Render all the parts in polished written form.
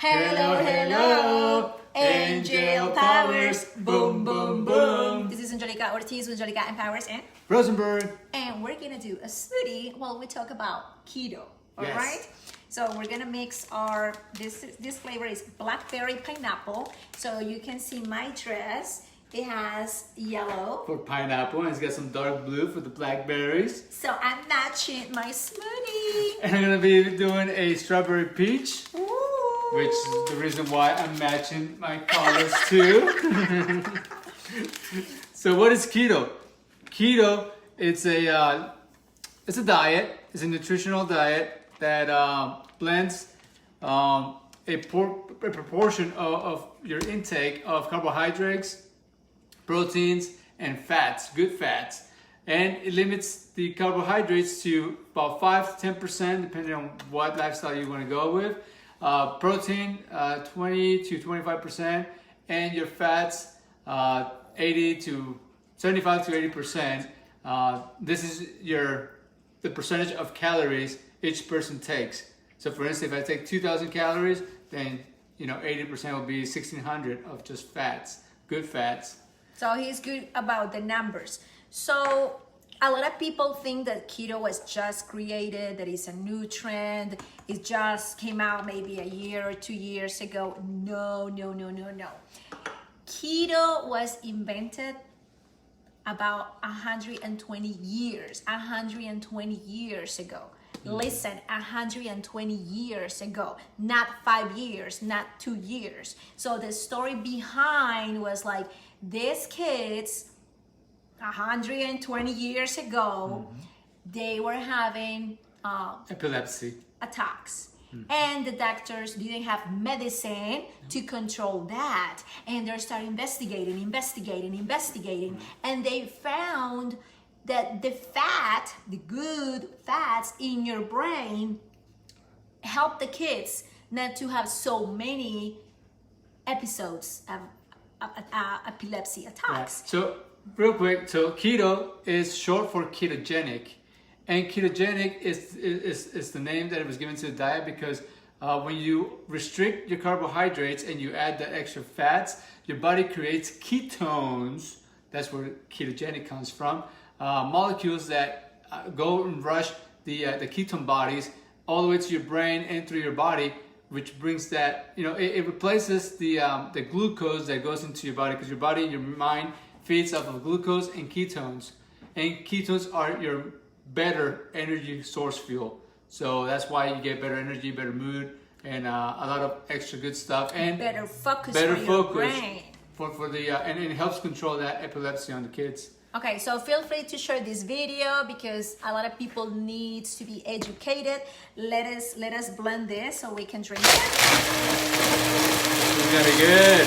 Hello, hello, Angel Powers, boom, boom, boom. This is Angelica Ortiz, Angelica Empowers, and Rosenberg. And we're gonna do a smoothie while we talk about keto, all Yes. right? So we're gonna mix our, this flavor is blackberry pineapple. So you can see my dress, it has yellow. For pineapple, and it's got some dark blue for the blackberries. So I'm matching my smoothie. And I'm gonna be doing a strawberry peach, Ooh. which is the reason why I'm matching my colors too. So what is keto? Keto, it's a diet. It's a nutritional diet that blends a proportion of your intake of carbohydrates, proteins, and fats, good fats. And it limits the carbohydrates to about 5 to 10%, depending on what lifestyle you want to go with. Protein, 20 to 25%, and your fats, 80 to 75 to 80%. This is the percentage of calories each person takes. So for instance, if I take 2,000 calories, then 80% will be 1,600 of just fats, good fats. So he's good about the numbers. So a lot of people think that keto was just created, that it's a new trend. It just came out maybe a year or 2 years ago. No. Keto was invented about 120 years ago. Listen, 120 years ago, not 5 years, not 2 years. So the story behind was like, these kids 120 years ago, they were having epilepsy attacks. And the doctors didn't have medicine to control that. And they started investigating. And they found that the good fats in your brain help the kids not to have so many episodes of epilepsy attacks. Yeah. So real quick, so keto is short for ketogenic. And ketogenic is the name that it was given to the diet because when you restrict your carbohydrates and you add the extra fats, your body creates ketones. That's where ketogenic comes from. Molecules that go and rush the ketone bodies all the way to your brain and through your body, which brings that, it replaces the glucose that goes into your body because your body and your mind feeds off of glucose and ketones. And ketones are your better energy source fuel. So that's why you get better energy, better mood, and a lot of extra good stuff. And better focus for your brain. And it helps control that epilepsy on the kids. Okay, so feel free to share this video because a lot of people need to be educated. Let us blend this so we can drink it. It's gonna be good.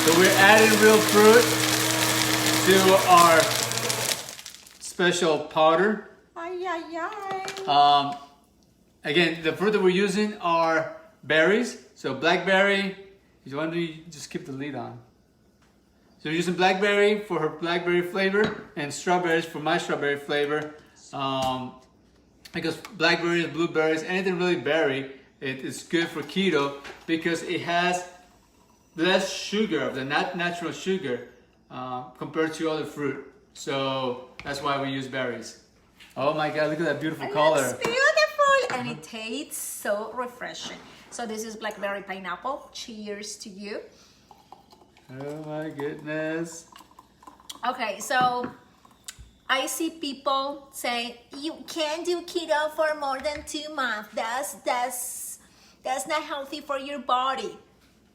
So we're adding real fruit to our special powder. Again, the fruit that we're using are berries. So blackberry. If you want to just keep the lid on. So we're using blackberry for her blackberry flavor and strawberries for my strawberry flavor. Because blackberries, blueberries, anything really berry, it is good for keto because it has less sugar of the natural sugar compared to other fruit. So that's why we use berries. Oh my God, look at that beautiful color. It's beautiful and it tastes so refreshing. So this is blackberry pineapple. Cheers to you. Oh my goodness. Okay, so I see people say you can't do keto for more than 2 months. That's not healthy for your body.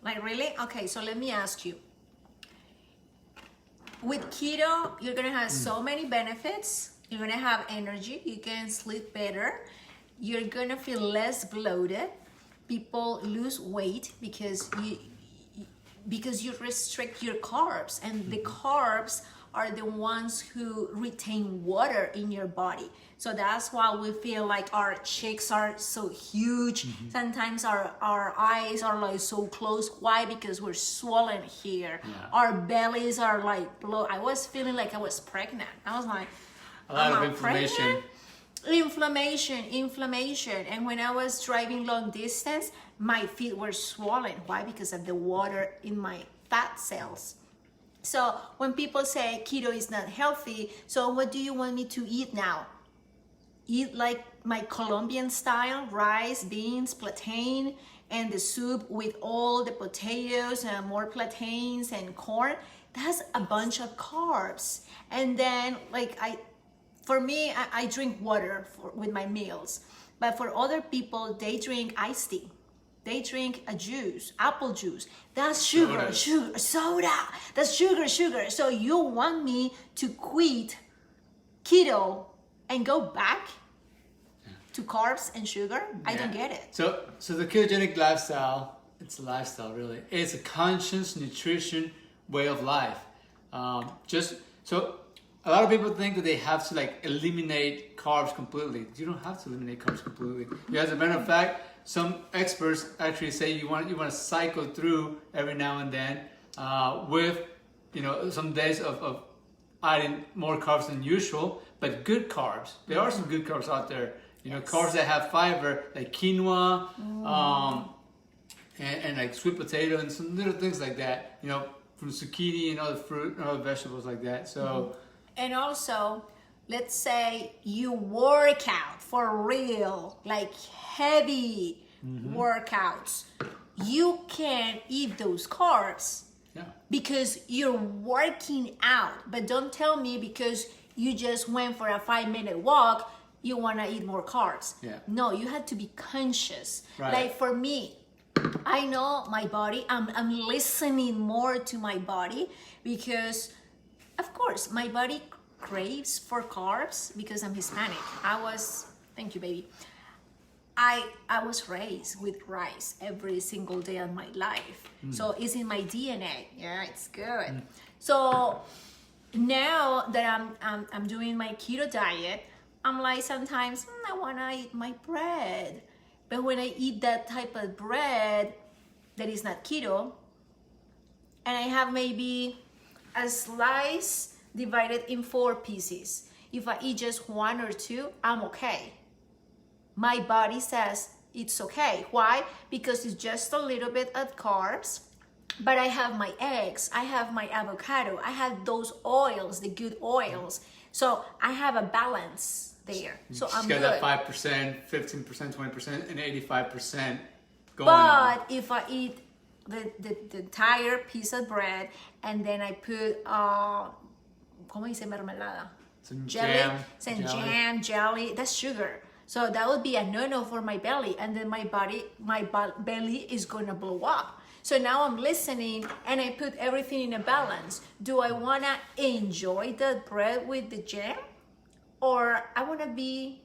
Like, really? Okay, so let me ask you. With keto, you're gonna have so many benefits. You're gonna have energy. You can sleep better. You're gonna feel less bloated. People lose weight because you restrict your carbs, and the carbs are the ones who retain water in your body. So that's why we feel like our cheeks are so huge. Sometimes our eyes are like so close. Why? Because we're swollen here. Yeah. Our bellies are like blow. I was feeling like I was pregnant. I was like, a lot of inflammation. Pregnant? Inflammation. And when I was driving long distance, my feet were swollen. Why? Because of the water in my fat cells. So when people say keto is not healthy, so what do you want me to eat now? Eat like my Colombian style, rice, beans, plantain, and the soup with all the potatoes and more plantains and corn? That's a bunch of carbs. And then for me, I drink water with my meals. But for other people, they drink iced tea. They drink a juice, apple juice. That's sugar, soda. That's sugar. So you want me to quit keto and go back to carbs and sugar? I don't get it. So the ketogenic lifestyle, it's a lifestyle really. It's a conscious nutrition way of life. A lot of people think that they have to eliminate carbs completely. You don't have to eliminate carbs completely. As a matter of fact, some experts actually say you want to cycle through every now and then with some days of adding more carbs than usual, but good carbs. There are some good carbs out there. Carbs that have fiber, like quinoa, and like sweet potato and some little things like that. From zucchini and other fruit and other vegetables like that. So. And also, let's say you work out for real, like heavy workouts. You can eat those carbs because you're working out. But don't tell me because you just went for a 5-minute walk, you want to eat more carbs. No, you have to be conscious. Right. Like for me, I know my body. I'm listening more to my body because, of course, my body craves for carbs because I'm Hispanic. Thank you, baby. I was raised with rice every single day of my life. So it's in my DNA. Yeah, it's good. So now that I'm doing my keto diet, I'm like sometimes I want to eat my bread. But when I eat that type of bread that is not keto, and I have maybe a slice divided in 4 pieces. If I eat just 1 or 2, I'm okay. My body says it's okay. Why? Because it's just a little bit of carbs, but I have my eggs, I have my avocado, I have those oils, the good oils. So I have a balance there. So I'm good. Got that 5%, 15%, 20%, and 85% going. But if I eat the entire piece of bread and then I put ¿cómo dice mermelada? Some jam, jelly, that's sugar. So that would be a no-no for my belly, and then my belly is gonna blow up. So now I'm listening and I put everything in a balance. Do I wanna enjoy the bread with the jam? Or I wanna be,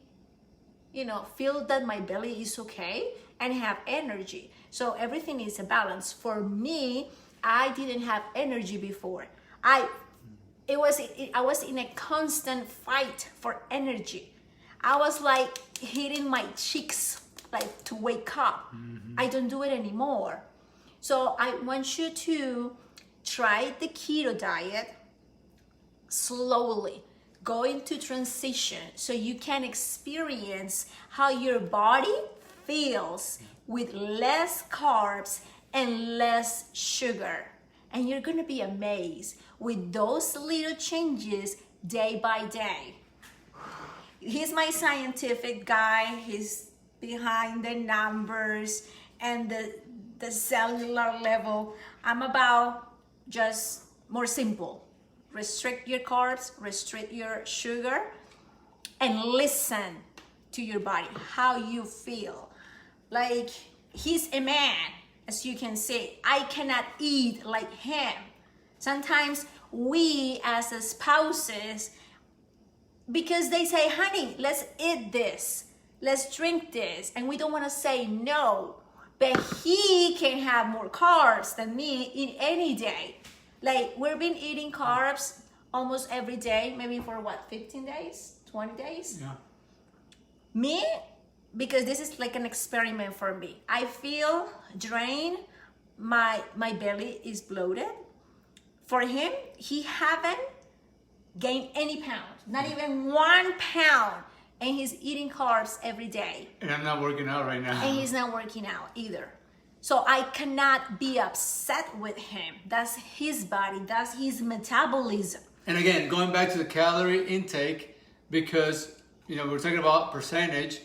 feel that my belly is okay and have energy. So everything is a balance. For me, I didn't have energy before. I was in a constant fight for energy. I was like hitting my cheeks like to wake up. I don't do it anymore. So I want you to try the keto diet slowly. Go into transition so you can experience how your body feels with less carbs and less sugar. And you're gonna be amazed with those little changes day by day. He's my scientific guy. He's behind the numbers and the cellular level. I'm about just more simple. Restrict your carbs, restrict your sugar, and listen to your body, how you feel. Like, he's a man, as you can see. I cannot eat like him. Sometimes we as spouses, because they say, honey, let's eat this, let's drink this, and we don't want to say no, but he can have more carbs than me in any day. Like, we've been eating carbs almost every day, maybe for 15 days, 20 days? Yeah. Me, because this is like an experiment for me. I feel drained, my belly is bloated. For him, he haven't gained any pounds, not even 1 pound, and he's eating carbs every day. And I'm not working out right now. And he's not working out either. So I cannot be upset with him. That's his body, that's his metabolism. And again, going back to the calorie intake, because we're talking about percentage,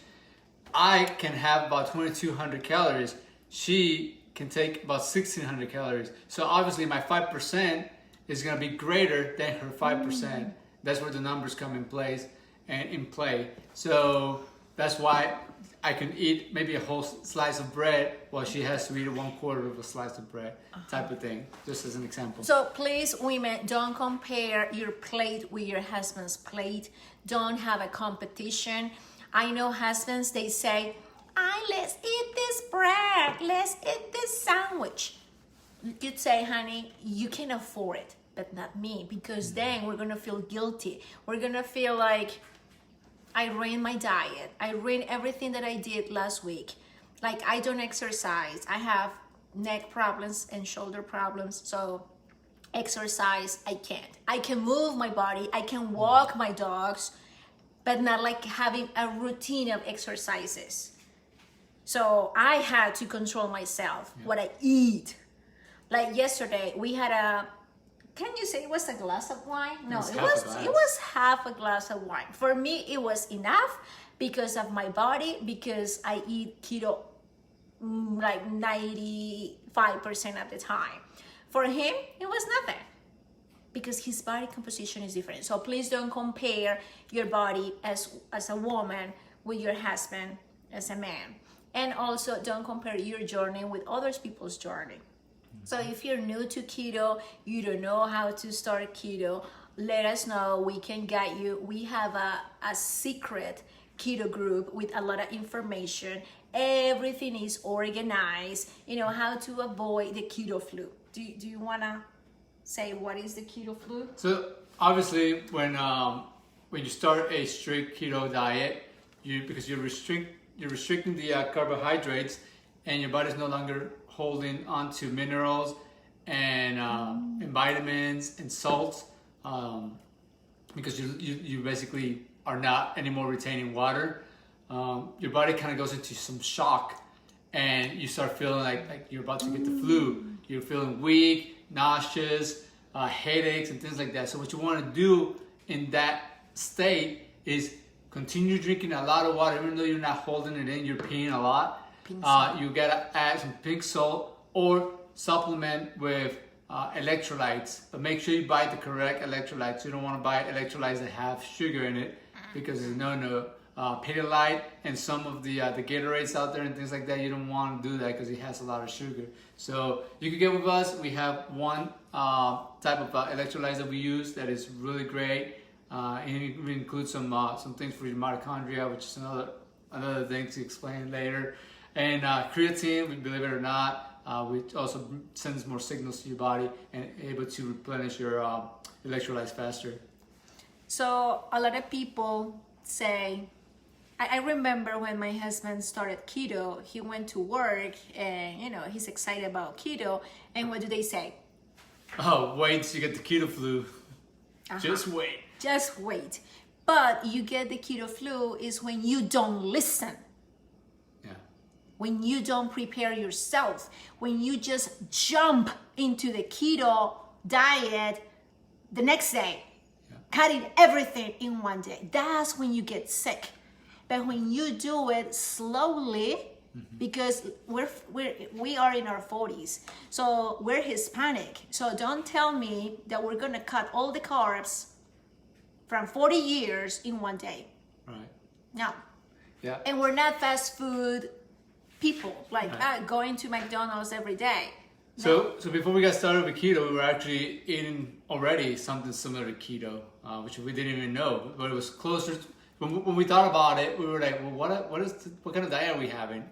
I can have about 2,200 calories. She can take about 1,600 calories. So obviously my 5% is going to be greater than her 5%. That's where the numbers come in place and in play. So that's why I can eat maybe a whole slice of bread while she has to eat 1/4 of a slice of bread, type of thing, just as an example. So please, women, don't compare your plate with your husband's plate. Don't have a competition. I know husbands, they say, let's eat this bread, let's eat this sandwich. You'd say, honey, you can afford it, but not me, because then we're gonna feel guilty. We're gonna feel like I ruined my diet. I ruined everything that I did last week. Like, I don't exercise. I have neck problems and shoulder problems. So exercise, I can't. I can move my body. I can walk my dogs, but not like having a routine of exercises. So I had to control myself, what I eat. Like yesterday, we had can you say it was a glass of wine? No, it was half a glass of wine. For me, it was enough because of my body, because I eat keto like 95% of the time. For him, it was nothing because his body composition is different. So please don't compare your body as a woman with your husband as a man. And also don't compare your journey with other people's journey. So if you're new to keto, you don't know how to start keto, let us know. We can guide you. We have a secret keto group with a lot of information. Everything is organized. How to avoid the keto flu. Do you want to say what is the keto flu? So obviously when you start a strict keto diet, because you're restricting the carbohydrates, and your body's no longer holding on to minerals and vitamins and salts, because you basically are not anymore retaining water. Your body kind of goes into some shock, and you start feeling like you're about to get the flu. You're feeling weak, nauseous, headaches, and things like that. So what you want to do in that state is continue drinking a lot of water, even though you're not holding it in. You're peeing a lot. You gotta add some pink salt or supplement with electrolytes, but make sure you buy the correct electrolytes. You don't want to buy electrolytes that have sugar in it, because it's no. Pedialyte and some of the Gatorades out there and things like that, you don't want to do that because it has a lot of sugar. So you can get with us. We have one type of electrolytes that we use that is really great. And we include some things for your mitochondria, which is another thing to explain later. And creatine, believe it or not, which also sends more signals to your body and able to replenish your electrolytes faster. So a lot of people say, I remember when my husband started keto, he went to work and he's excited about keto, and what do they say? Oh, wait till you get the keto flu. Just wait. But you get the keto flu is when you don't listen. Yeah. When you don't prepare yourself, when you just jump into the keto diet the next day, cutting everything in one day, that's when you get sick. But when you do it slowly, because we are in our 40s, so we're Hispanic. So don't tell me that we're gonna cut all the carbs from 40 years in one day. Right. No. Yeah. And we're not fast food people, like going to McDonald's every day. So before we got started with keto, we were actually eating already something similar to keto, which we didn't even know, but it was closer. When we thought about it, we were like, well, what kind of diet are we having?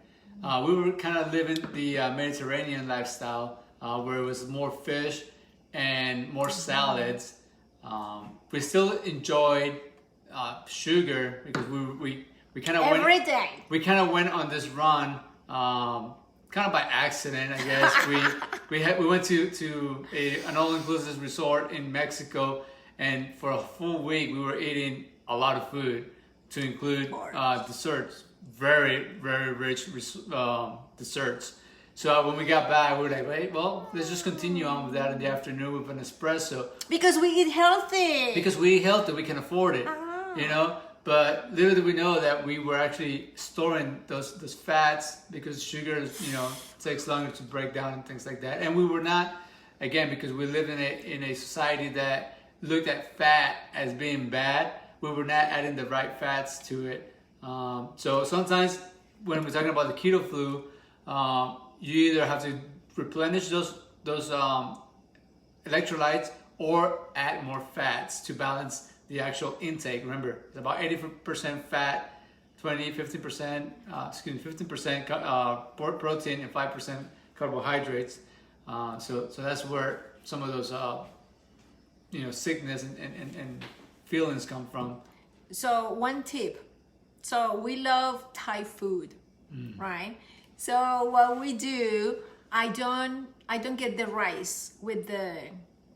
We were kind of living the Mediterranean lifestyle, where it was more fish and more salads. We still enjoyed sugar because we kind of every day. We kind of went on this run. Kind of by accident, I guess. we went to an all-inclusive resort in Mexico, and for a full week we were eating a lot of food. to include Pork. desserts, very, very rich desserts. So when we got back, we were like, wait, well, let's just continue on with that in the afternoon with an espresso. Because we eat healthy. Because we eat healthy, we can afford it, you know? But little did we know that we were actually storing those fats because sugar, you know, takes longer to break down and things like that. And we were not, again, because we live in a society that looked at fat as being bad, we were not adding the right fats to it. So sometimes when we're talking about the keto flu, you either have to replenish those electrolytes or add more fats to balance the actual intake. Remember, it's about 80% fat, 15% protein, and 5% carbohydrates. So that's where some of those sickness and feelings come from. So one tip. So we love Thai food, right? So what we do, I don't get the rice with the,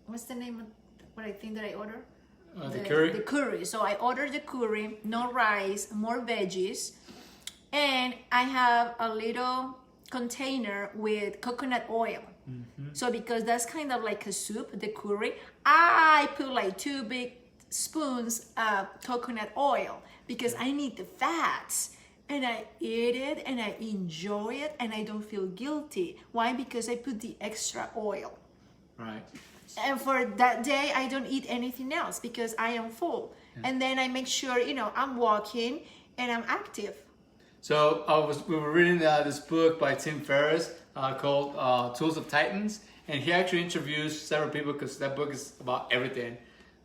what's the name of what I think that I order? The curry? The curry. So I order the curry, no rice, more veggies. And I have a little container with coconut oil. So because that's kind of like a soup, the curry, I put like 2 big spoons of coconut oil because I need the fats. And I eat it and I enjoy it and I don't feel guilty. Why? Because I put the extra oil. Right. And for that day, I don't eat anything else because I am full. Yeah. And then I make sure, I'm walking and I'm active. So we were reading this book by Tim Ferriss called Tools of Titans. And he actually interviews several people because that book is about everything.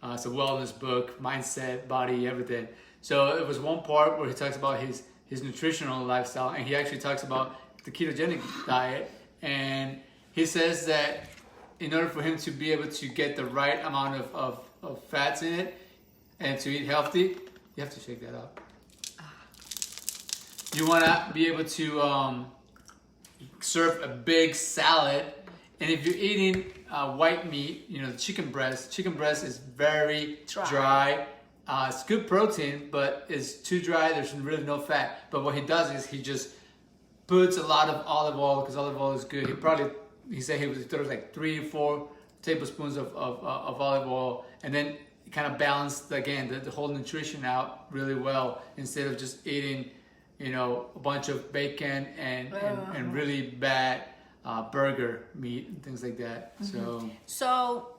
It's a wellness book, mindset, body, everything. So it was one part where he talks about his nutritional lifestyle, and he actually talks about the ketogenic diet. And he says that in order for him to be able to get the right amount of fats in it and to eat healthy, you have to shake that up. You want to be able to serve a big salad, and if you're eating white meat, the chicken breast is very dry. It's good protein, but it's too dry. There's really no fat. But what he does is he just puts a lot of olive oil because olive oil is good. He said he throws like 3 or 4 tablespoons of olive oil, and then kind of balanced again the whole nutrition out really well instead of just eating a bunch of bacon and really bad burger meat and things like that. So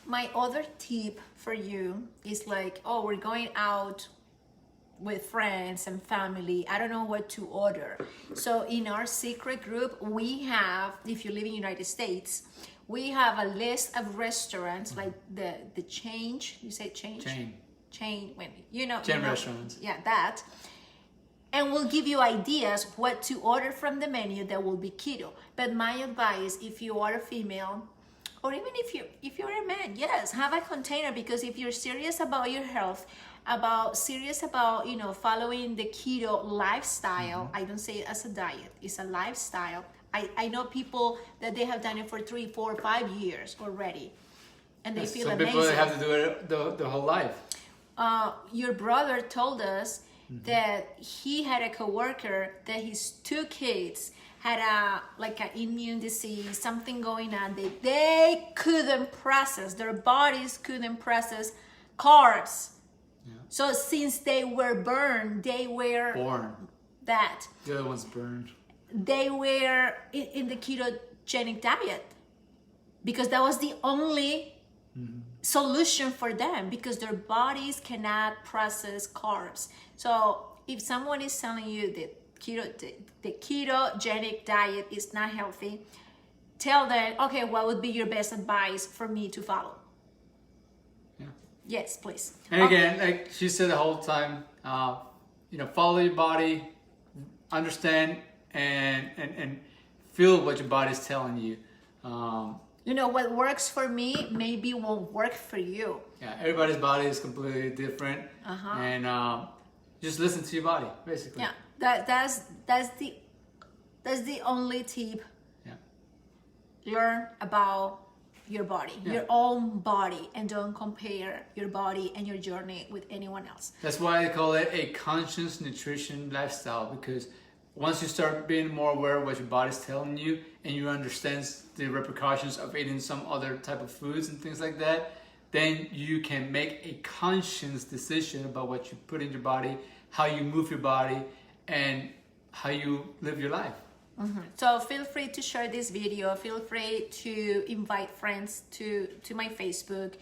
my other tip for you is like, we're going out with friends and family. I don't know what to order. So in our secret group, we have, if you live in the United States, we have a list of restaurants like the chain. You say chain? Chain, chain restaurants. Yeah, that. And we'll give you ideas what to order from the menu that will be keto. But my advice, if you are a female, or even if you're a man, yes, have a container, because if you're serious about your health, serious about following the keto lifestyle, I don't say it as a diet, it's a lifestyle. I know people that they have done it for 3, 4, 5 years already, and they feel amazing. Some people have to do it the whole life. Your brother told us that he had a coworker that his 2 kids had an immune disease, something going on. They couldn't process, their bodies couldn't process carbs. Yeah. So since they were burned, they were born. That. The other one's burned. They were in the ketogenic diet because that was the only solution for them, because their bodies cannot process carbs. So if someone is telling you that the ketogenic diet is not healthy, tell them, okay, what would be your best advice for me to follow? Yeah. Yes, please. And again, like she said the whole time, follow your body, understand and feel what your body's telling you. What works for me maybe won't work for you. Yeah, everybody's body is completely different, and just listen to your body, basically. Yeah, that's the only tip. Yeah. Learn about your body, your own body, and don't compare your body and your journey with anyone else. That's why I call it a conscious nutrition lifestyle, because once you start being more aware of what your body's telling you and you understand the repercussions of eating some other type of foods and things like that, then you can make a conscious decision about what you put in your body, how you move your body, and how you live your life. So feel free to share this video. Feel free to invite friends to my Facebook.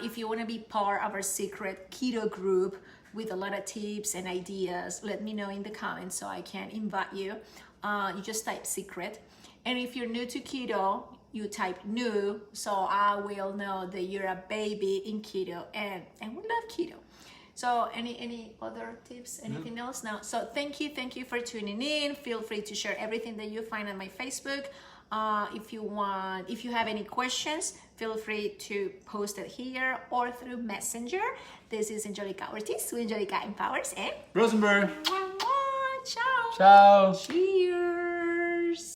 If you want to be part of our secret keto group with a lot of tips and ideas, let me know in the comments so I can invite you. You just type secret. And if you're new to keto, you type new, so I will know that you're a baby in keto and we love keto. So any other tips, anything else? No. So thank you for tuning in. Feel free to share everything that you find on my Facebook. If you have any questions, feel free to post it here or through Messenger. This is Angelica Ortiz, who Angelica empowers, and Rosenberg. ciao. Ciao. See you.